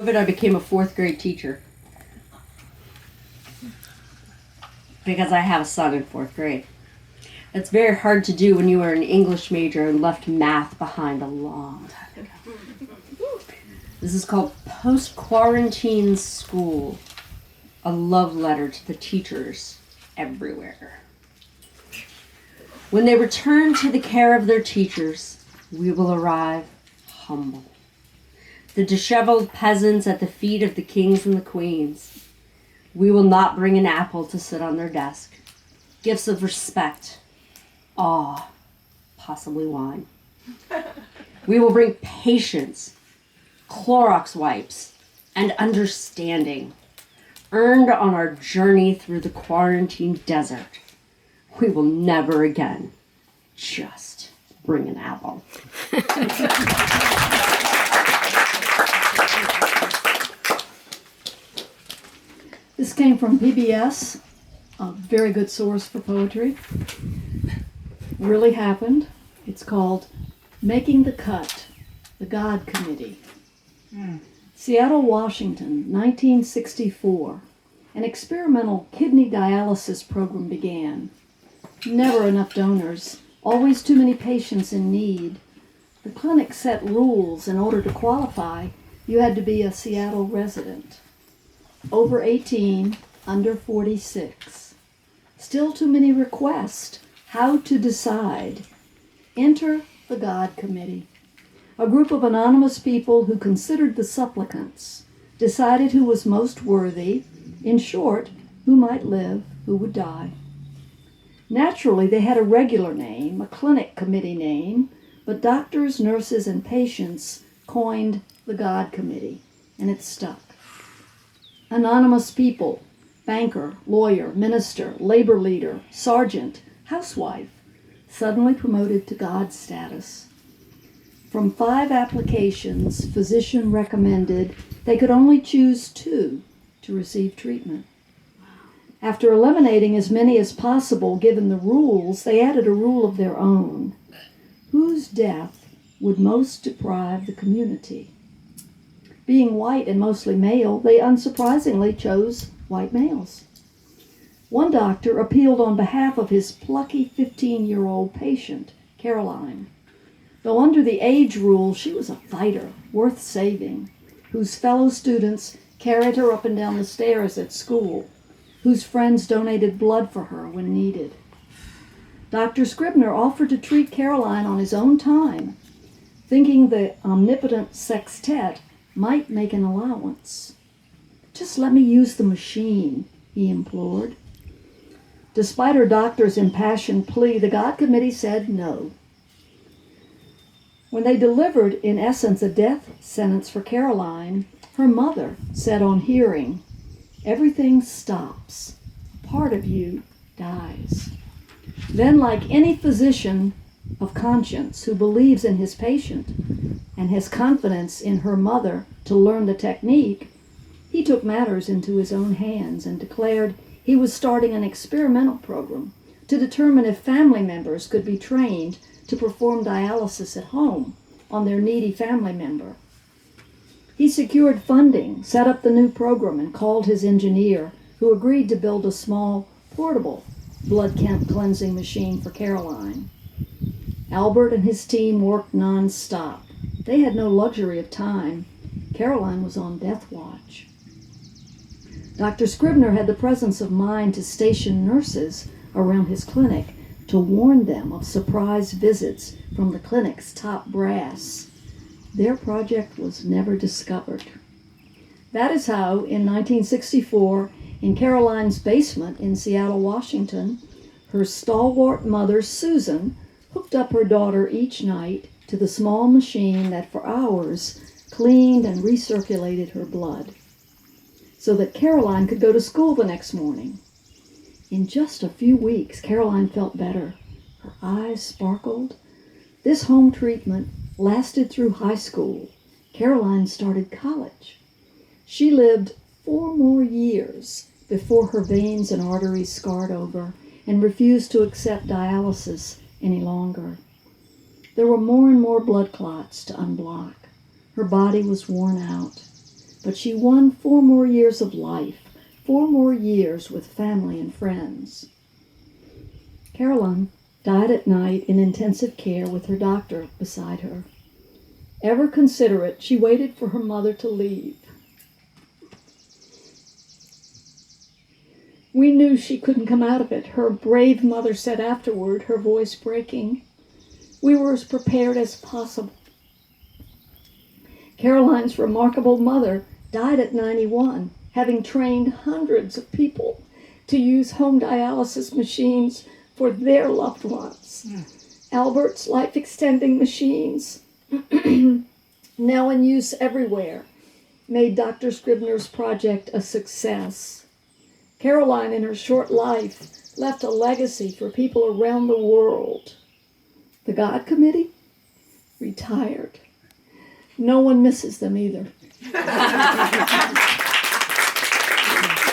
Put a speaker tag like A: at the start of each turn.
A: I became a fourth grade teacher because I have a son in fourth grade. It's very hard to do when you were an English major and left math behind a long time ago. This is called Post-Quarantine School, a love letter to the teachers everywhere. When they return to the care of their teachers, we will arrive humble. The disheveled peasants at the feet of the kings and the queens. We will not bring an apple to sit on their desk. Gifts of respect, awe, possibly wine. We will bring patience, Clorox wipes, and understanding, earned on our journey through the quarantine desert. We will never again just bring an apple.
B: This came from PBS, a very good source for poetry. Really happened. It's called Making the Cut, the God Committee. Seattle, Washington, 1964. An experimental kidney dialysis program began. Never enough donors, always too many patients in need. The clinic set rules. In order to qualify, you had to be a Seattle resident. Over 18, under 46. Still too many requests. How to decide? Enter the God Committee. A group of anonymous people who considered the supplicants, decided who was most worthy, in short, who might live, who would die. Naturally, they had a regular name, a clinic committee name, but doctors, nurses, and patients coined the God Committee, and it stuck. Anonymous people, banker, lawyer, minister, labor leader, sergeant, housewife, suddenly promoted to God status. From 5 applications, physician recommended they could only choose 2 to receive treatment. After eliminating as many as possible given the rules, they added a rule of their own. Whose death would most deprive the community? Being white and mostly male, they unsurprisingly chose white males. One doctor appealed on behalf of his plucky 15-year-old patient, Caroline. Though under the age rule, she was a fighter, worth saving, whose fellow students carried her up and down the stairs at school, whose friends donated blood for her when needed. Dr. Scribner offered to treat Caroline on his own time, thinking the omnipotent sextet might make an allowance. Just let me use the machine, he implored. Despite her doctor's impassioned plea, the God Committee said no. When they delivered, in essence, a death sentence for Caroline, her mother said on hearing, "Everything stops. Part of you dies." Then, like any physician of conscience who believes in his patient and has confidence in her mother to learn the technique, he took matters into his own hands and declared he was starting an experimental program to determine if family members could be trained to perform dialysis at home on their needy family member. He secured funding, set up the new program, and called his engineer, who agreed to build a small, portable blood cleansing machine for Caroline. Albert and his team worked non-stop. They had no luxury of time. Caroline was on death watch. Dr. Scribner had the presence of mind to station nurses around his clinic to warn them of surprise visits from the clinic's top brass. Their project was never discovered. That is how, in 1964, in Caroline's basement in Seattle, Washington, her stalwart mother, Susan, hooked up her daughter each night to the small machine that for hours cleaned and recirculated her blood, so that Caroline could go to school the next morning. In just a few weeks, Caroline felt better. Her eyes sparkled. This home treatment lasted through high school. Caroline started college. She lived 4 more years before her veins and arteries scarred over and refused to accept dialysis any longer. There were more and more blood clots to unblock. Her body was worn out. but she won 4 more years of life, 4 more years with family and friends. Caroline died at night in intensive care with her doctor beside her. Ever considerate, she waited for her mother to leave. We knew she couldn't come out of it, her brave mother said afterward, her voice breaking. We were as prepared as possible. Caroline's remarkable mother died at 91, having trained hundreds of people to use home dialysis machines for their loved ones. Albert's life-extending machines, now in use everywhere, made Dr. Scribner's project a success. Caroline, in her short life, left a legacy for people around the world. The God Committee? Retired. No one misses them either.